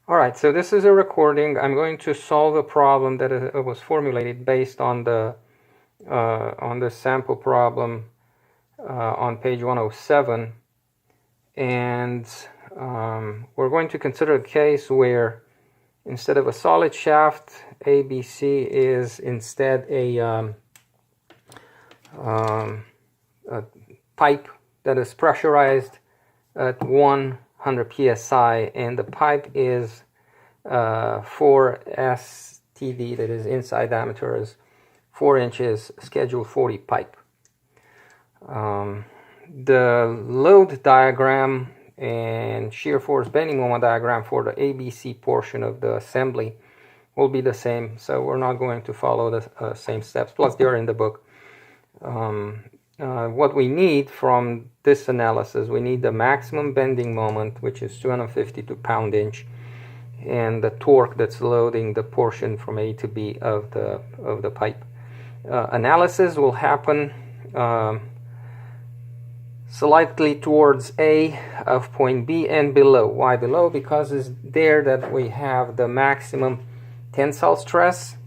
All right, so this is a recording. I'm going to solve a problem that was formulated based on the sample problem on page 107, and we're going to consider a case where instead of a solid shaft, ABC is instead a pipe that is pressurized at 100 psi, and the pipe is 4 STD, that is inside diameter is 4 inches, schedule 40 pipe. The load diagram and shear force bending moment diagram for the ABC portion of the assembly will be the same, so we're not going to follow the same steps, plus they are in the book. What we need from this analysis, we need the maximum bending moment, which is 252 pound-inch, and the torque that's loading the portion from A to B of the pipe. Analysis will happen slightly towards A of point B and below. Why below? Because it's there that we have the maximum tensile stress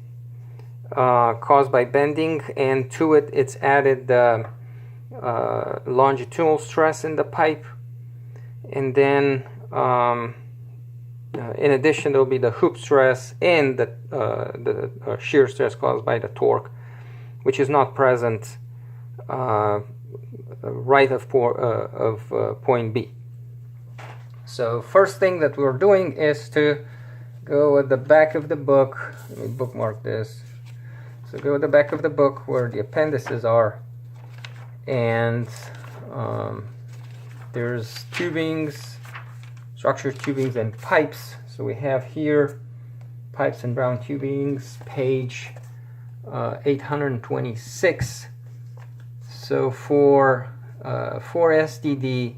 caused by bending, and to it it's added the longitudinal stress in the pipe, and then in addition there will be the hoop stress and the shear stress caused by the torque, which is not present right of point B. So first thing that we're doing is to go at the back of the book. Let me bookmark this. So go at the back of the book where the appendices are, and there's tubings, structured tubings, and pipes. So we have here pipes and brown tubings, page 826. So for 4 STD,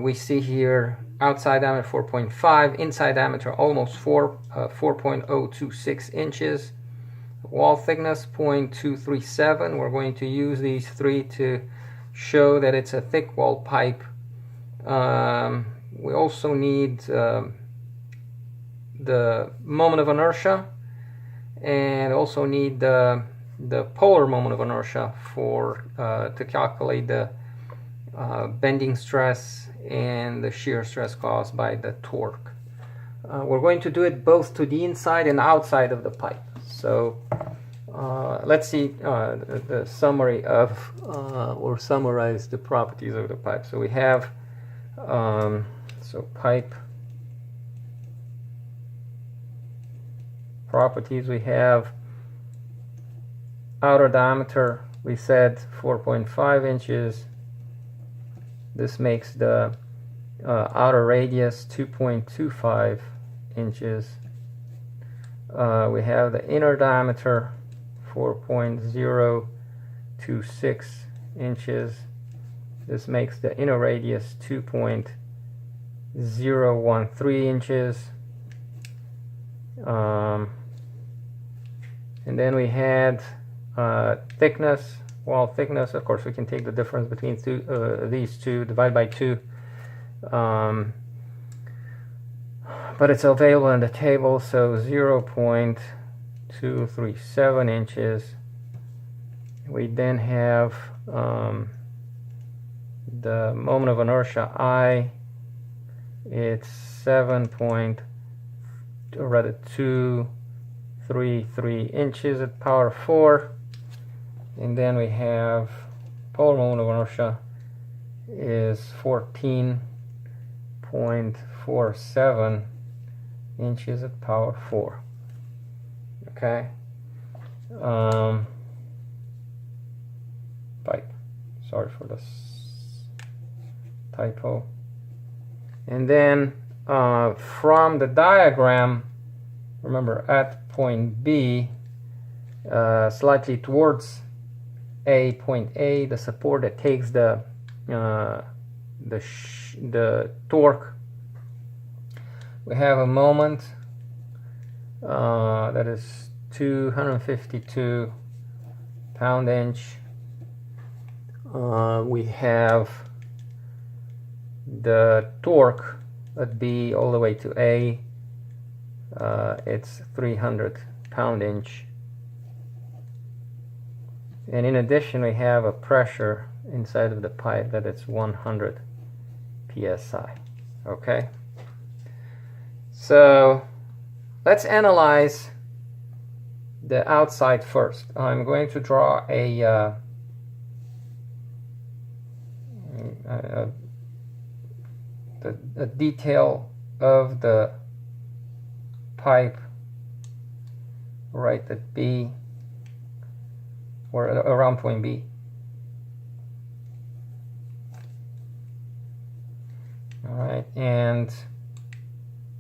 we see here outside diameter 4.5, inside diameter almost 4.026 inches. Wall thickness 0.237. We're going to use these three to show that it's a thick wall pipe. We also need the moment of inertia, and also need the polar moment of inertia for to calculate the bending stress and the shear stress caused by the torque. We're going to do it both to the inside and outside of the pipe. So let's see the summary of or summarize the properties of the pipe. So we have so pipe properties. We have outer diameter, we said 4.5 inches. This makes the outer radius 2.25 inches. We have the inner diameter 4.026 inches. This makes the inner radius 2.013 inches. And then we had thickness, wall thickness. Of course, we can take the difference between these two, divide by 2. But it's available in the table, so 0.237 inches. We then have the moment of inertia I. It's 233 inches at power 4. And then we have polar moment of inertia is 14.47 inches at power 4. Okay. Pipe. Sorry for the typo. And then from the diagram, remember at point B, slightly towards A, point A, the support that takes the torque. We have a moment that is 252 pound-inch. We have the torque at B all the way to A, it's 300 pound-inch. And in addition, we have a pressure inside of the pipe that it's 100 psi. Okay? So let's analyze the outside first. I'm going to draw a detail of the pipe right at B, or around point B. All right, and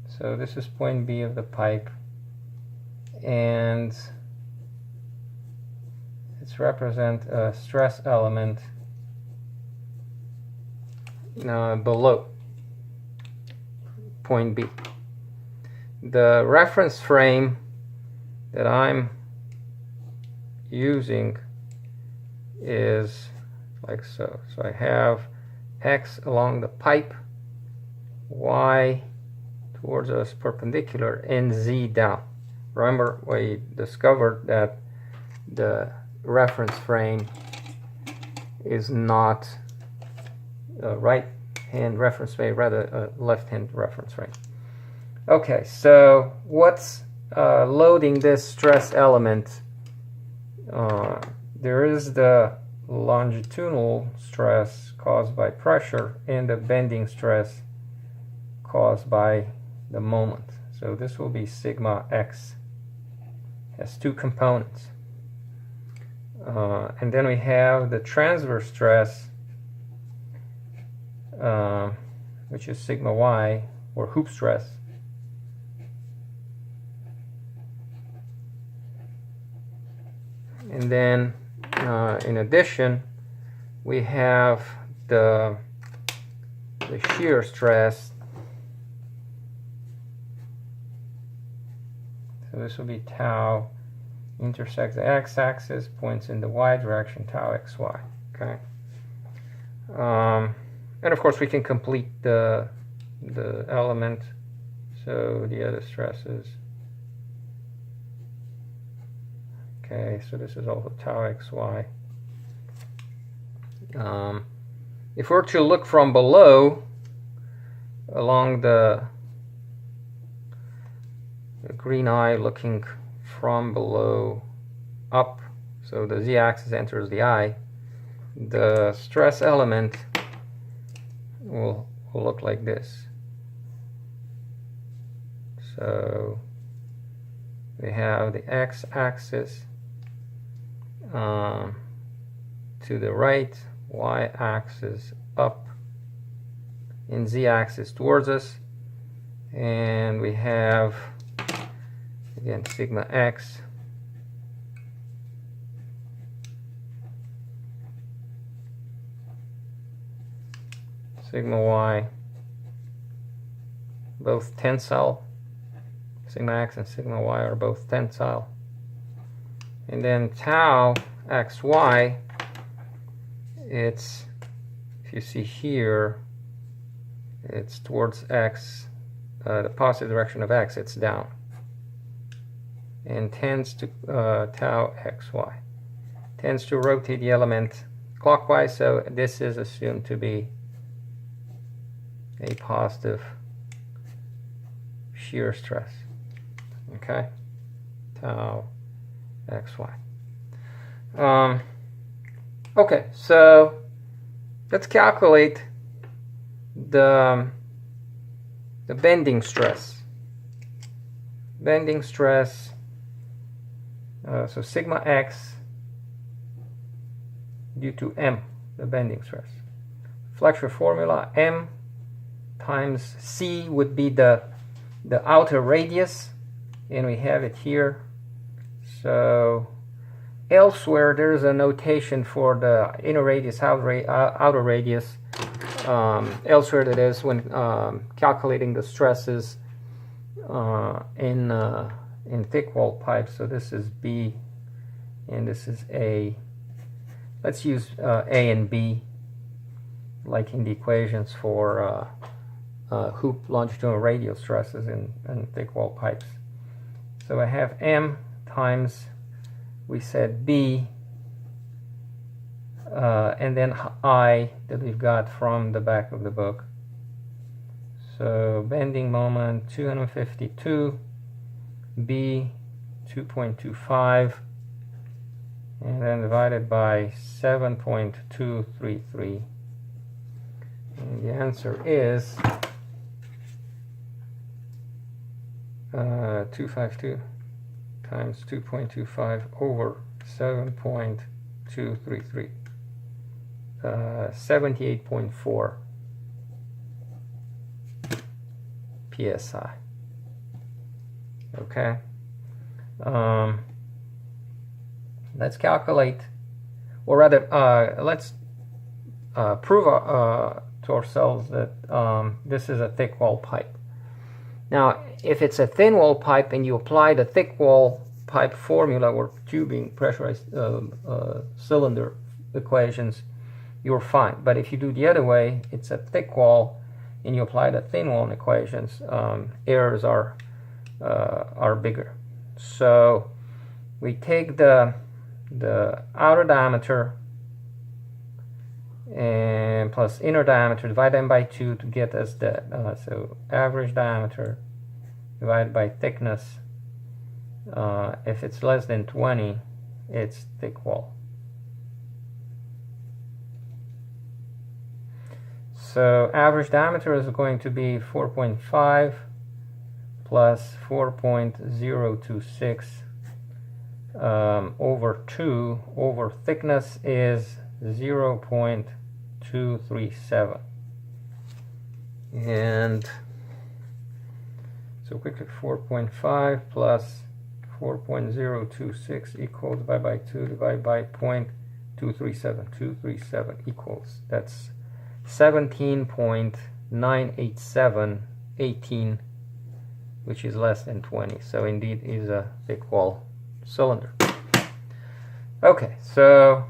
so this is point B of the pipe, and it's represent a stress element below point B. The reference frame that I'm using is like so. So I have X along the pipe, Y towards us perpendicular, and Z down. Remember, we discovered that the reference frame is not a right-hand reference frame, rather a left-hand reference frame. Okay, so what's loading this stress element? There is the longitudinal stress caused by pressure and the bending stress caused by the moment. So this will be sigma x. It has two components. And then we have the transverse stress, which is sigma y, or hoop stress. And then in addition, we have the shear stress. So this will be tau intersects the x-axis, points in the y direction, tau xy. Okay. And of course we can complete the element. So the other stresses. Okay, so this is also tau xy. If we're to look from below along the green eye, looking from below up, so the z-axis enters the eye, the stress element will look like this. So we have the x-axis to the right, y-axis up, and z-axis towards us, and we have again sigma x sigma y, both tensile. Sigma x and sigma y are both tensile. And then tau xy, it's, if you see here, it's towards x, the positive direction of x, it's down, and tends to tau xy tends to rotate the element clockwise, so this is assumed to be a positive shear stress. Okay, tau xy. Okay, so let's calculate the bending stress. Bending stress. So sigma x due to m, the bending stress. Flexure formula: m times c would be the outer radius, and we have it here. So elsewhere there's a notation for the inner radius, outer radius. Elsewhere that is when calculating the stresses in thick wall pipes. So this is B and this is A. Let's use A and B like in the equations for hoop longitudinal radial stresses in thick wall pipes. So I have M times, we said B, and then I that we've got from the back of the book. So bending moment 252, B 2.25, and then divided by 7.233. And the answer is 252 times 2.25 over 7.233. 78.4 psi. Okay. Let's calculate, or rather, let's prove to ourselves that this is a thick wall pipe. Now, if it's a thin wall pipe and you apply the thick wall pipe formula or tubing pressurized cylinder equations, you're fine. But if you do the other way, it's a thick wall and you apply the thin wall equations, errors are bigger. So we take the outer diameter and plus inner diameter, divide them by 2 to get us the so average diameter divided by thickness. If it's less than 20, it's thick wall. So average diameter is going to be 4.5 plus 4.026 over 2 over thickness is 0.237. And so quickly, 4.5 plus 4.026 equals divided by 2 divided by 0.237. 237 equals, that's 17.98718, which is less than 20. So indeed is a thick wall cylinder. Okay, so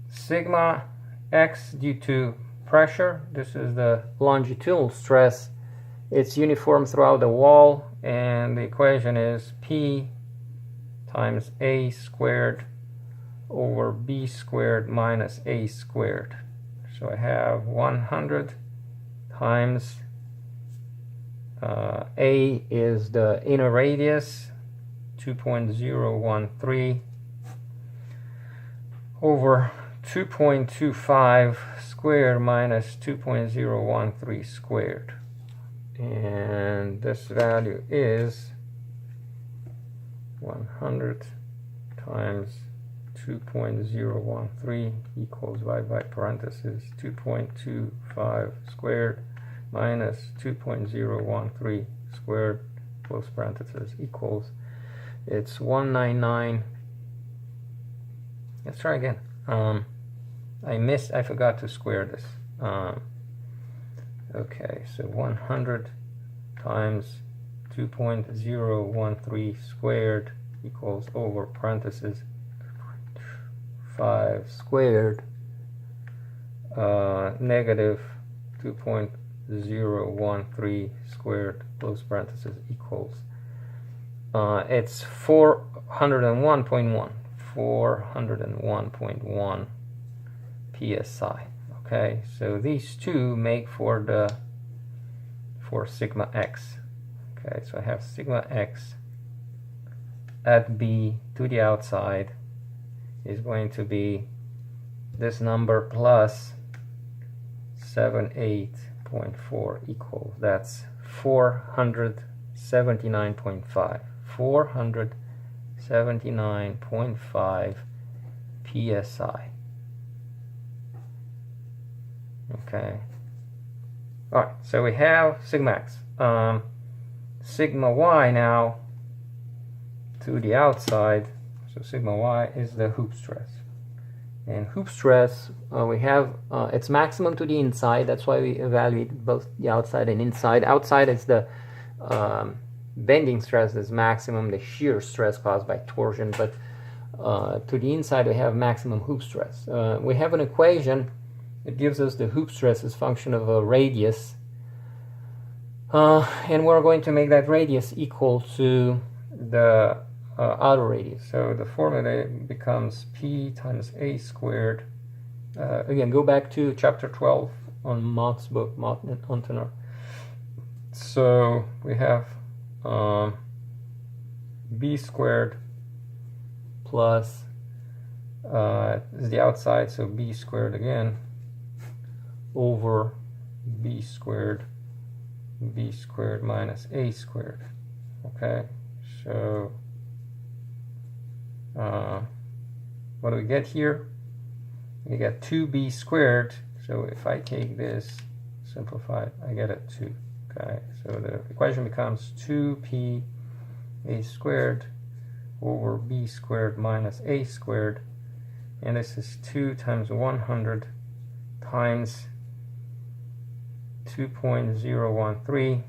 sigma x due to pressure, this is the longitudinal stress. It's uniform throughout the wall, and the equation is P times A squared over B squared minus A squared. So I have 100 times A is the inner radius, 2.013, over 2.25 squared minus 2.013 squared. And this value is 100 times 2.013 equals, divided by parentheses, 2.25 squared minus 2.013 squared, close parentheses, equals, it's 199. Let's try again. I forgot to square this. Okay, so 100 times 2.013 squared equals, over parentheses, 5 squared, negative 2.013 squared, close parentheses, equals, it's 401.1 psi. Okay, so these two make for sigma x. Okay, so I have sigma x at B to the outside is going to be this number plus 78.4 equals, that's 479.5. 479.5 psi. Okay. All right. So we have sigma x. Sigma y now to the outside. So sigma y is the hoop stress. And hoop stress, we have its maximum to the inside. That's why we evaluate both the outside and inside. Outside is the bending stress is maximum, the shear stress caused by torsion. But to the inside, we have maximum hoop stress. We have an equation that gives us the hoop stress as function of a radius And we're going to make that radius equal to the outer radius. So the formula becomes P times A squared. Again, go back to chapter 12 on Mott's book, Mott and Unterner. So we have B squared plus is the outside, so B squared again over B squared minus A squared. Okay, so what do we get here? We get 2B squared. So if I take this simplified, I get a 2. Okay, so the equation becomes 2P A squared over B squared minus A squared, and this is 2 times 100 times 2.013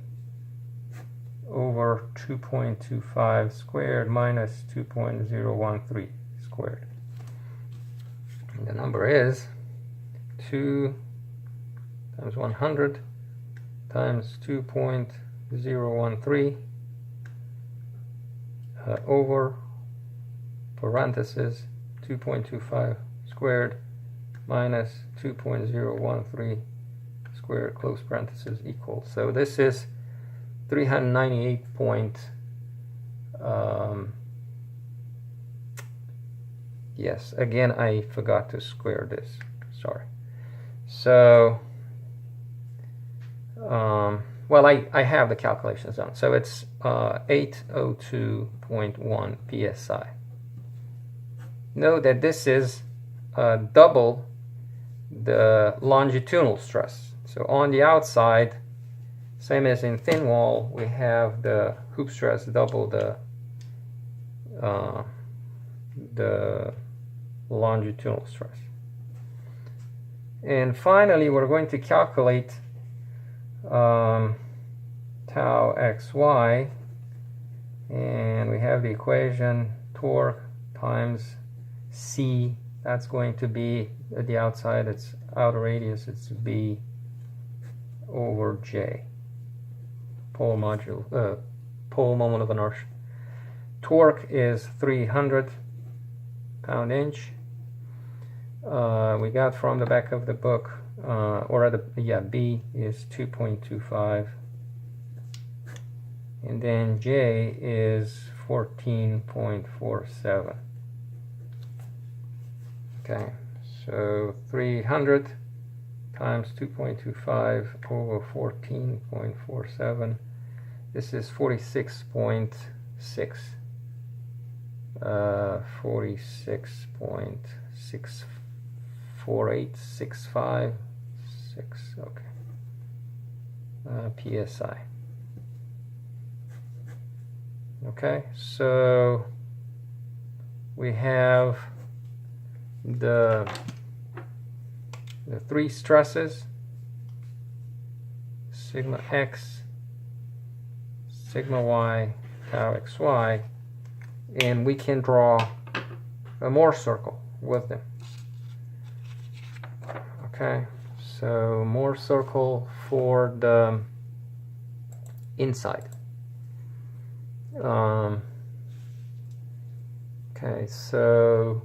over 2.25 squared minus 2.013 squared. And the number is 2 times 100 times 2.013 over parenthesis 2.25 squared minus 2.013 squared close parenthesis equals. So this is 398 yes, again I forgot to square this, sorry. So well, I have the calculations done. So it's 802.1 psi. Note that this is double the longitudinal stress. So on the outside, same as in thin wall, we have the hoop stress double the longitudinal stress. And finally, we're going to calculate tau xy, and we have the equation torque times c. That's going to be at the outside, its outer radius, it's b over j, pole moment of inertia. Torque is 300 pound-inch. We got from the back of the book, B is 2.25, and then J is 14.47. Okay, so 300 times 2.25 over 14.47. This is 46.6. 46.64865 okay, psi. Okay, so we have the three stresses: sigma x, sigma y, tau xy, and we can draw a Mohr circle with them. Okay, so Mohr circle for the inside. Okay, so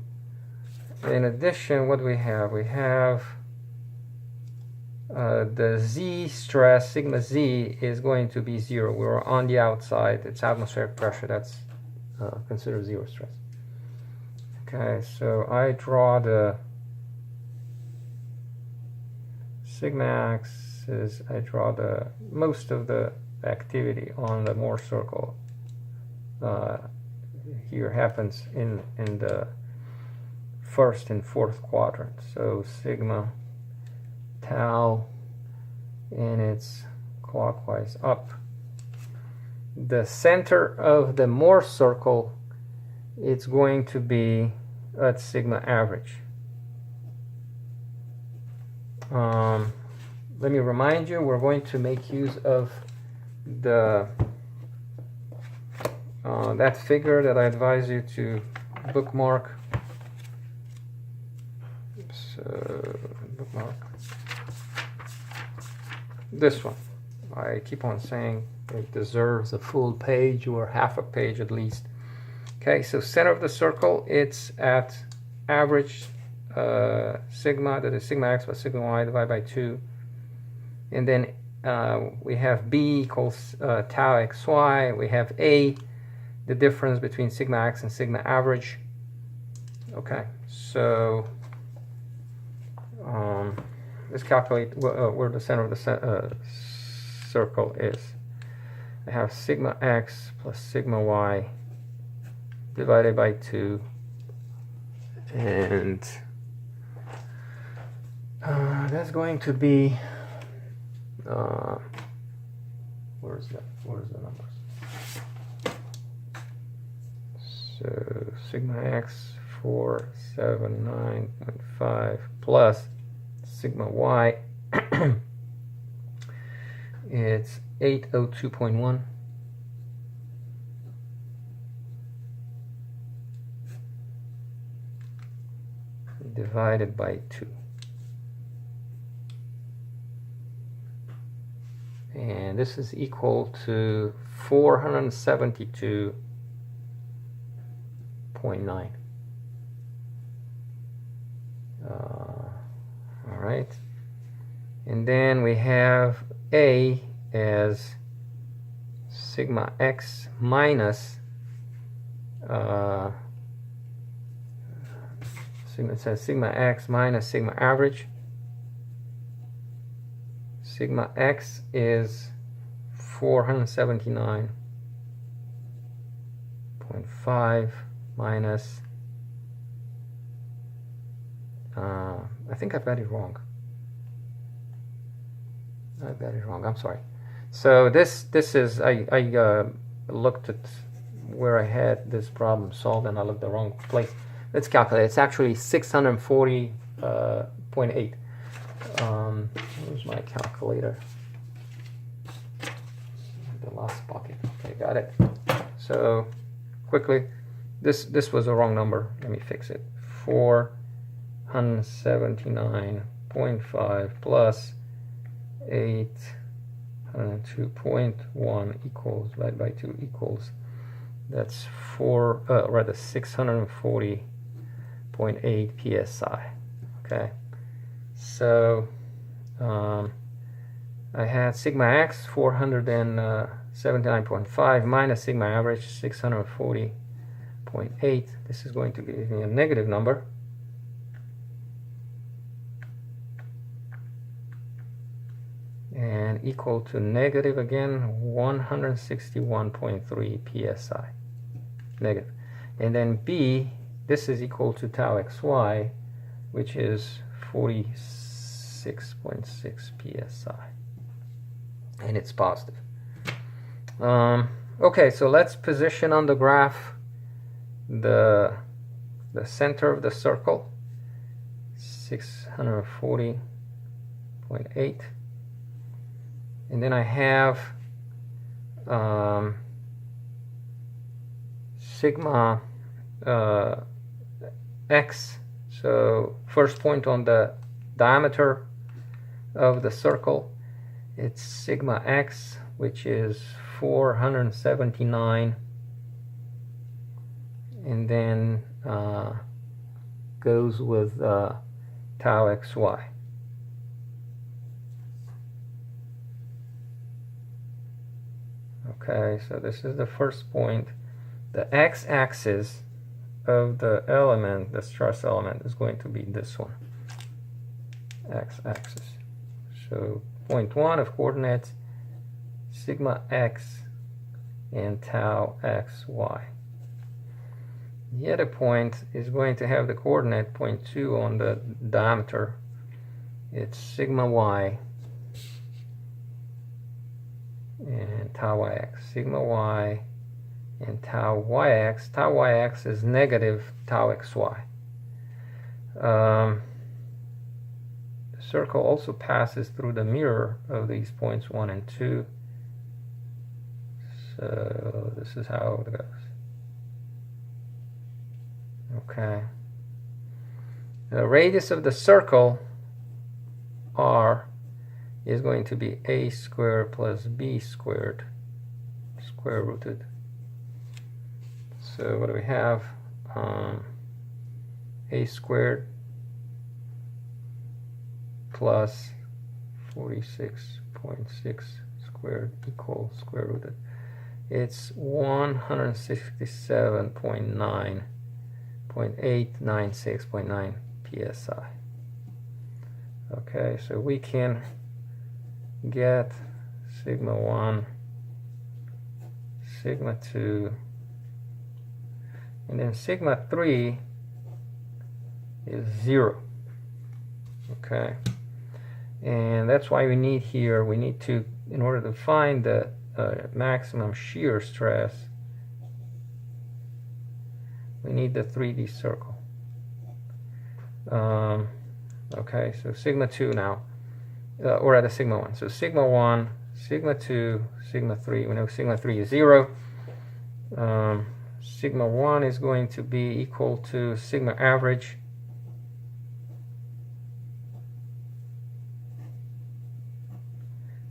in addition, what we have? We have the z stress, sigma z, is going to be 0. We're on the outside, it's atmospheric pressure, that's considered 0 stress. Okay, so I draw the sigma axis, I draw the most of the activity on the Mohr circle. Here happens in the first and fourth quadrant. So sigma tau, and it's clockwise up. The center of the Mohr circle, it's going to be at sigma average. Let me remind you, we're going to make use of the that figure that I advise you to bookmark. So bookmark this one. I keep on saying it deserves a full page or half a page at least. Okay, so center of the circle, it's at average sigma, that is sigma x plus sigma y divided by 2. And then we have b equals tau xy. We have a, the difference between sigma x and sigma average. Okay, so let's calculate where the center of the circle is. I have sigma x plus sigma y divided by 2, and that's going to be where's the numbers? So sigma x 479.5 plus sigma y it's 802.1 divided by 2. And this is equal to 472.9. All right. And then we have A as sigma x minus it says sigma x minus sigma average. Sigma x is 479.5 minus I think I've got it wrong. I'm sorry. So this is I looked at where I had this problem solved and I looked the wrong place. Let's calculate. It's actually 640.8. Where's my calculator? The last pocket. Okay, got it. So quickly, this was a wrong number. Let me fix it. 479.5 plus 802.1 equals divided by 2 equals, that's 640.8 psi. Okay, so I had sigma x 479.5 minus sigma average 640.8. This is going to give me a negative number. And equal to negative again 161.3 psi. Negative. And then b, this is equal to tau xy, which is 46.6 psi. And it's positive. Okay, so let's position on the graph the center of the circle, 640.8. And then I have sigma x. So first point on the diameter of the circle, it's sigma x, which is 479, and then goes with tau xy. Okay, so this is the first point. The x-axis of the element, the stress element, is going to be this one, x-axis. So point 1 of coordinates, sigma x and tau xy. The other point is going to have the coordinate point 2 on the diameter. It's sigma y and tau yx, sigma y and tau yx. Tau yx is negative tau xy. The circle also passes through the mirror of these points 1 and 2. So this is how it goes. Okay. The radius of the circle, r, is going to be a squared plus b squared square rooted. So what do we have? A squared plus 46.6 squared equals square rooted. It's 167.896.9 psi. Okay, so we can get sigma 1, sigma 2, and then sigma 3 is 0. Okay, and that's why we need here, we need to, in order to find the maximum shear stress, we need the 3D circle. Okay, so sigma 2 now, or at a sigma 1. So sigma 1, sigma 2, sigma 3, we know sigma 3 is 0. Sigma 1 is going to be equal to sigma average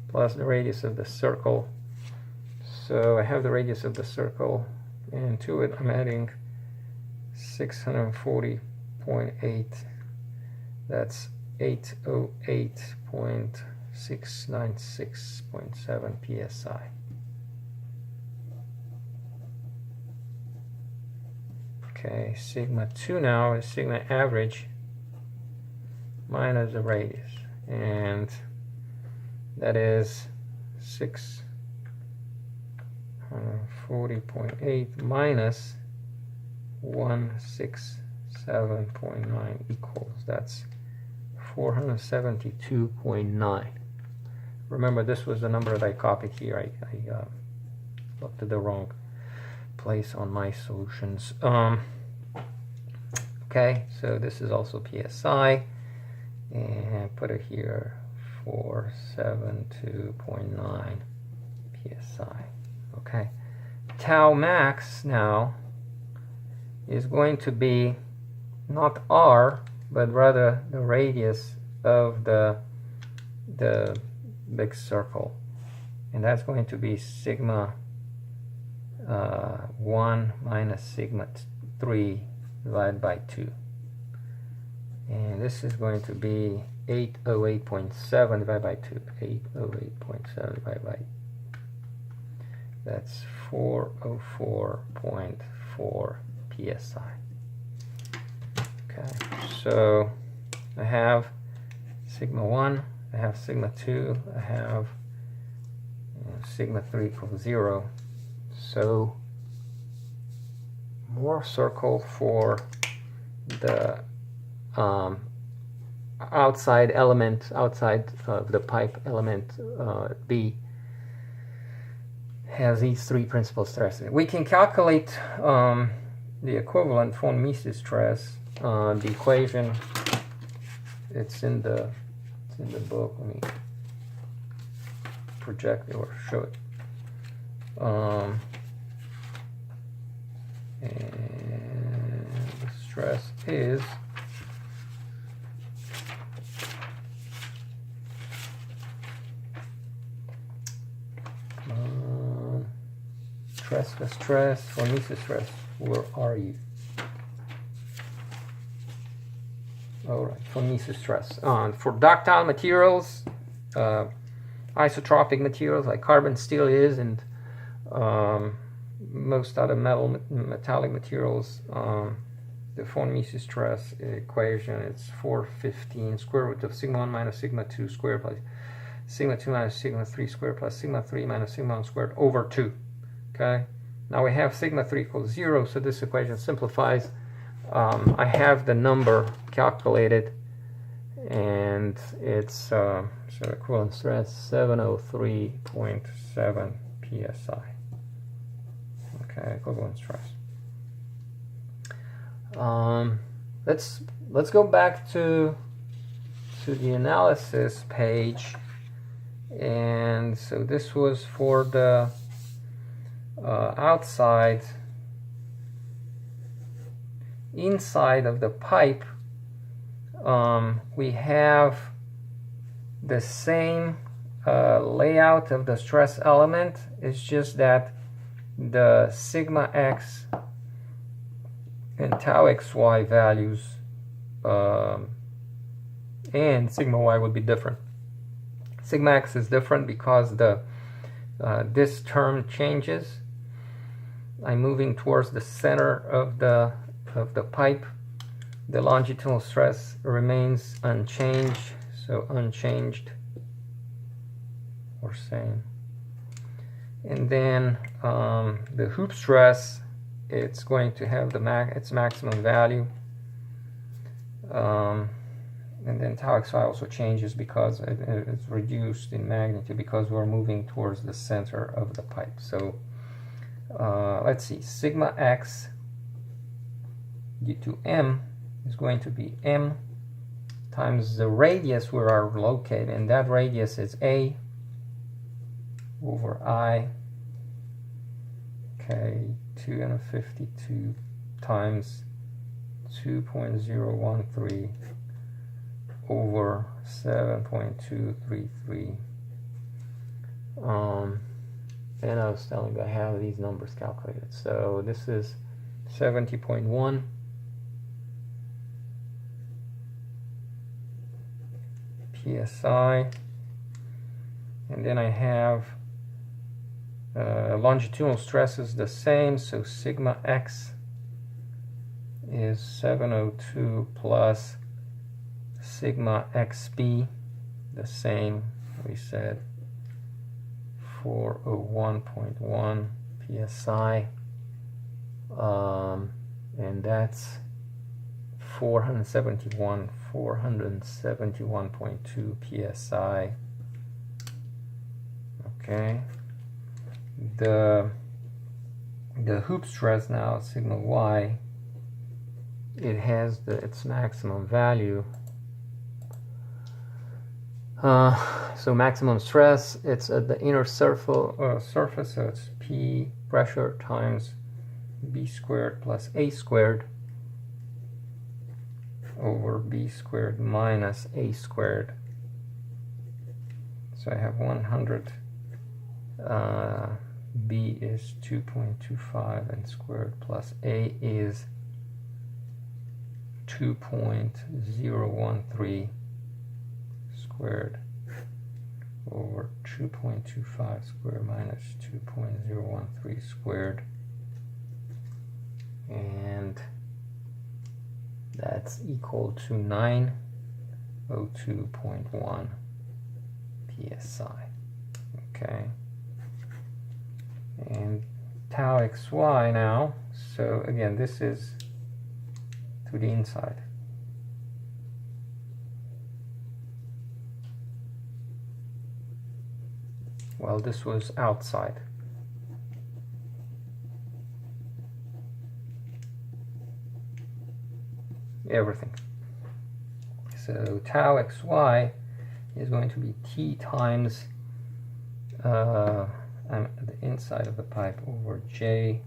plus the radius of the circle. So I have the radius of the circle, and to it I'm adding 640.8. That's 808.696.7 psi. Okay, sigma 2 now is sigma average minus the radius, and that is 640.8 minus 167.9 equals, that's 472.9. Remember, this was the number that I copied here. I looked at the wrong place on my solutions. Okay, so this is also psi, and put it here, 472.9 psi. Okay, tau max now is going to be not r, but rather the radius of the big circle, and that's going to be sigma 1 minus sigma 3 divided by 2, and this is going to be 808.7 divided by 2. 808.7 divided by, that's 404.4 psi. Okay, so I have sigma 1, I have sigma 2, I have sigma 3 equals 0. So more circle for the outside element, outside of the pipe element B, has these three principal stresses. We can calculate the equivalent von Mises stress. The equation, it's in the book. Let me project it or show it. And the stress is stress, von Mises stress. Where are you? All right, von Mises stress. For ductile materials, isotropic materials like carbon steel is, and most other metallic materials, the von Mises stress equation, it's 415 square root of sigma 1 minus sigma 2 squared plus sigma 2 minus sigma 3 squared plus sigma 3 minus sigma 1 squared over 2. Okay, now we have sigma 3 equals 0, so this equation simplifies. I have the number calculated, and it's so equivalent stress 703.7 psi. Okay, equivalent stress. Let's go back to the analysis page, and so this was for the outside. Inside of the pipe, we have the same layout of the stress element. It's just that the sigma x and tau xy values and sigma y would be different. Sigma x is different because the this term changes. I'm moving towards the center of the pipe. The longitudinal stress remains unchanged, so unchanged or same. And then the hoop stress, it's going to have its maximum value. And then tau xy also changes because it's reduced in magnitude because we're moving towards the center of the pipe. So let's see, sigma x due to m is going to be m times the radius where are located, and that radius is a over I. Okay, 252 times 2.013 over 7.233. And I was telling you I have these numbers calculated. So this is 70.1 psi, and then I have longitudinal stress is the same, so sigma x is 702 plus sigma xb, the same, we said 401.1 psi, and that's 471.2 psi. Okay, the hoop stress now, sigma y, it has its maximum value. So maximum stress, it's at the inner surface, so it's P pressure times B squared plus A squared over B squared minus A squared. So I have 100, B is 2.25 and squared plus A is 2.013 squared over 2.25 squared minus 2.013 squared, and that's equal to 902.1 psi. Okay, and tau xy now, so again this is to the inside. Well, this was outside. Everything. So tau xy is going to be T times I'm at the inside of the pipe over J,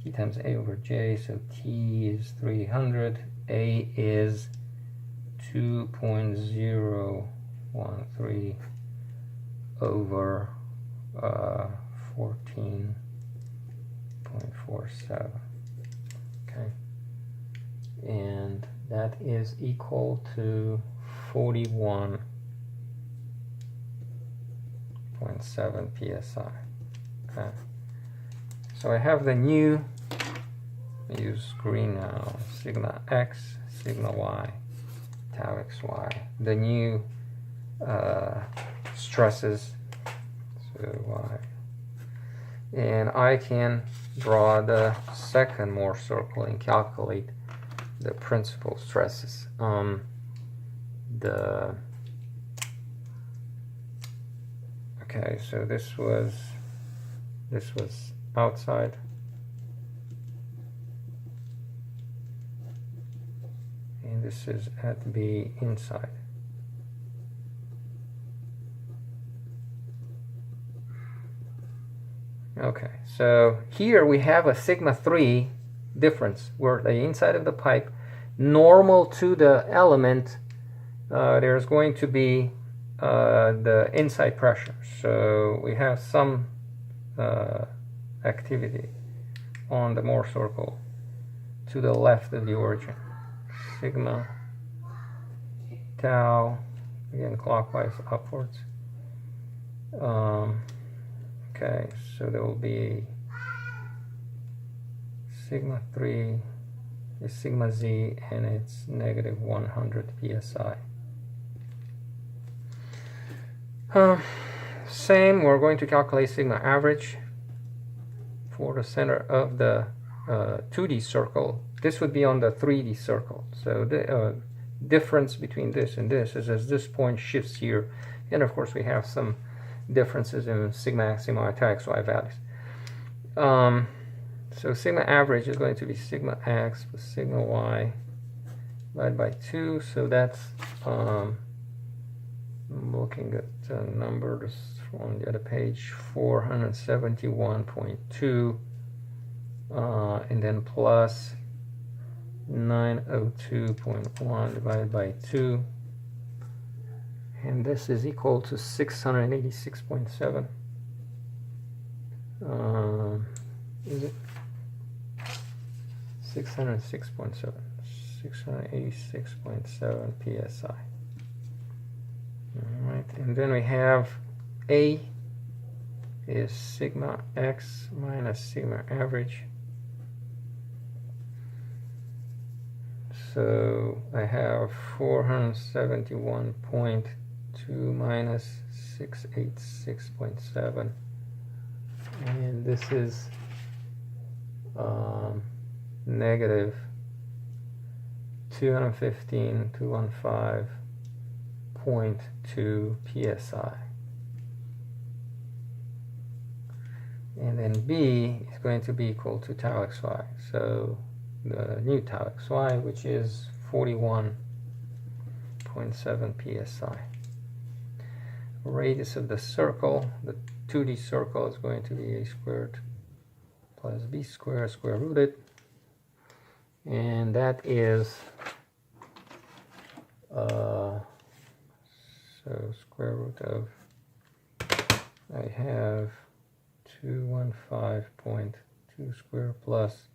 T times A over J, so T is 300, A is 2.013 over 14.47. Okay, and that is equal to 41.7 psi. Okay, so I have the new, use green now, sigma x, sigma y, tau xy, the new stresses. So y, and I can draw the second Mohr circle and calculate the principal stresses. Okay, so this was outside, and this is at B inside. Okay, so here we have a sigma 3 difference where the inside of the pipe, normal to the element, there's going to be the inside pressure. So we have some activity on the Mohr circle to the left of the origin. Sigma tau, again clockwise upwards. Okay, so there will be sigma 3 is sigma z, and it's negative 100 psi. Same, we're going to calculate sigma average for the center of the 2D circle. This would be on the 3D circle. So the difference between this and this is as this point shifts here, and of course we have some differences in sigma x, sigma y, tau x, y values. So sigma average is going to be sigma x plus sigma y divided by 2. So that's I'm looking at the numbers on the other page, 471.2, and then plus 902.1 divided by 2, and this is equal to 686.7. Is it 606.7? 686.7 psi. All right, and then we have A is sigma x minus sigma average. So I have 471.2 minus 686.7, and this is negative 215.2 psi. And then B is going to be equal to tau xy. So the new tau xy, which is 41.7 psi. Radius of the circle, the 2D circle, is going to be a squared plus b squared square rooted, and that is so square root of, I have 215.2 squared plus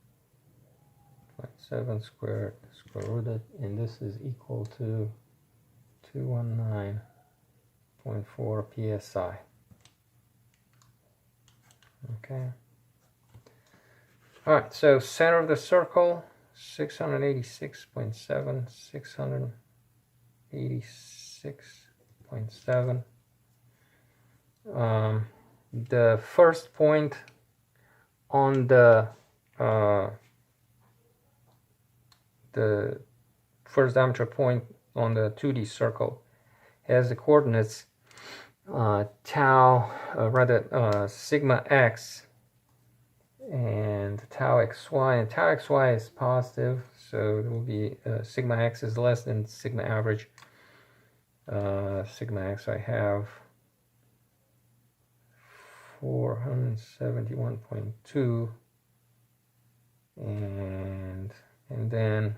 0.7 squared square rooted, and this is equal to 219.4 psi. Okay. All right, so center of the circle, 686.7, 686.7. The first point on the first diameter point on the 2D circle has the coordinates sigma x and tau xy, and tau xy is positive, so it will be sigma x is less than sigma average. Sigma x, I have 471.2, and then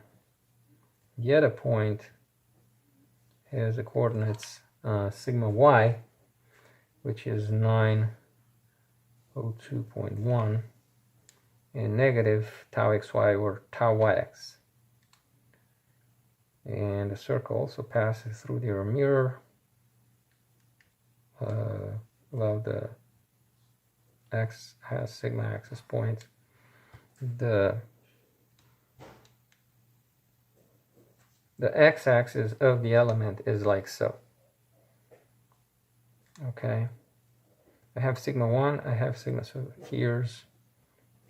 the other point has the coordinates sigma y, which is 902.1, and negative tau xy, or tau yx. And the circle also passes through the mirror while the x has sigma axis points. The x-axis of the element is like so. Okay, I have sigma 1, I have sigma, so here's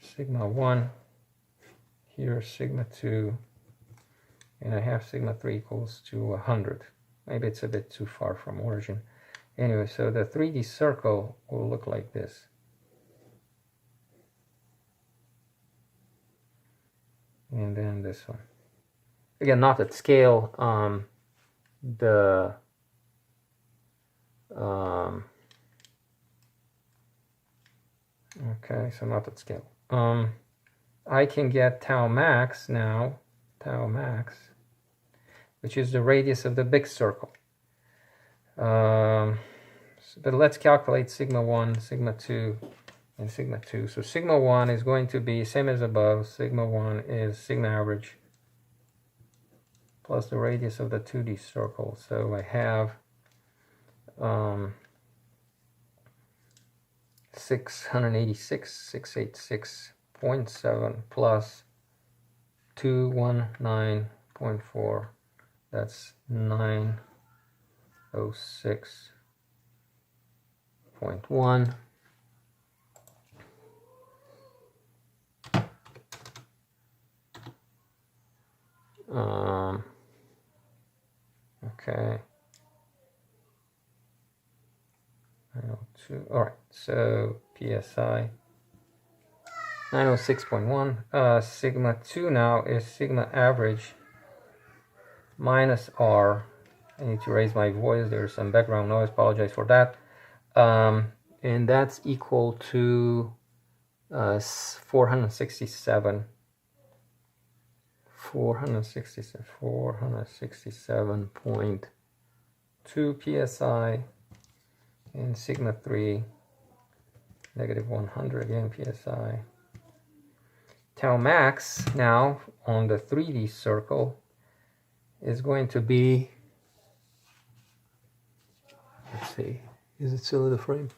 sigma 1, here's sigma 2, and I have sigma 3 equals to 100. Maybe it's a bit too far from origin. Anyway, so the 3D circle will look like this. And then this one. Again, not at scale. Okay, so not at scale. I can get tau max now, tau max, which is the radius of the big circle. But let's calculate sigma 1, sigma 2, and sigma 2. So sigma 1 is going to be same as above. Sigma 1 is sigma average plus the radius of the 2D circle. So I have 686.7 plus 219.4. That's 906.1. Okay. 902. All right. So PSI 906.1. Sigma 2 now is sigma average minus R. I need to raise my voice. There's some background noise. Apologize for that. And that's equal to 467.2 psi, and sigma 3 negative 100 again psi. Tau max now on the 3D circle is going to be, let's see, is it still in the frame?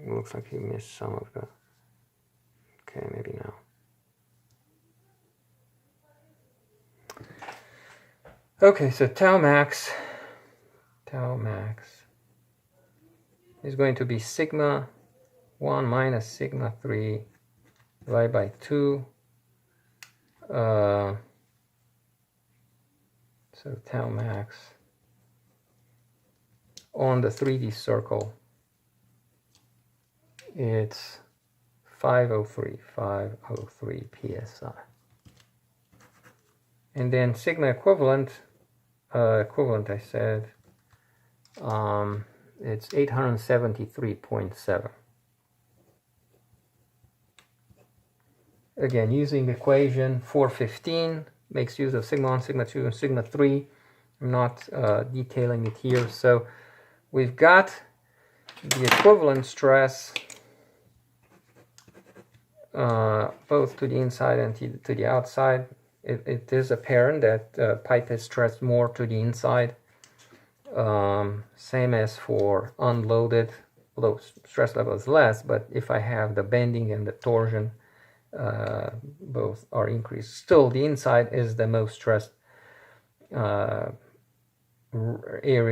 It looks like you missed some of the, okay, maybe now. Okay, so tau max is going to be sigma 1 minus sigma 3 divided by 2. So tau max on the 3D circle, it's 503 psi. And then sigma equivalent, I said, it's 873.7. Again, using equation 415, makes use of sigma 1, sigma 2, and sigma 3. I'm not detailing it here. So we've got the equivalent stress both to the inside and to the outside. It is apparent that pipe is stressed more to the inside. Same as for unloaded, although stress level is less, but if I have the bending and the torsion, both are increased. Still, the inside is the most stressed area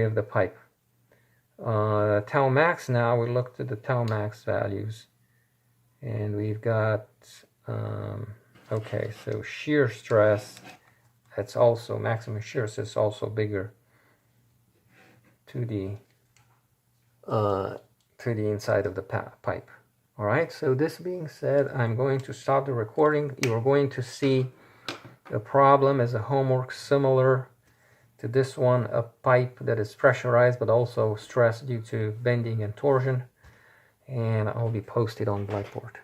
of the pipe. Tau max now, we looked at the tau max values, and we've got, okay, so shear stress, that's also, maximum shear stress is also bigger to the inside of the pipe. All right, so this being said, I'm going to stop the recording. You're going to see a problem as a homework similar to this one, a pipe that is pressurized but also stressed due to bending and torsion, and I'll be posted on Blackboard.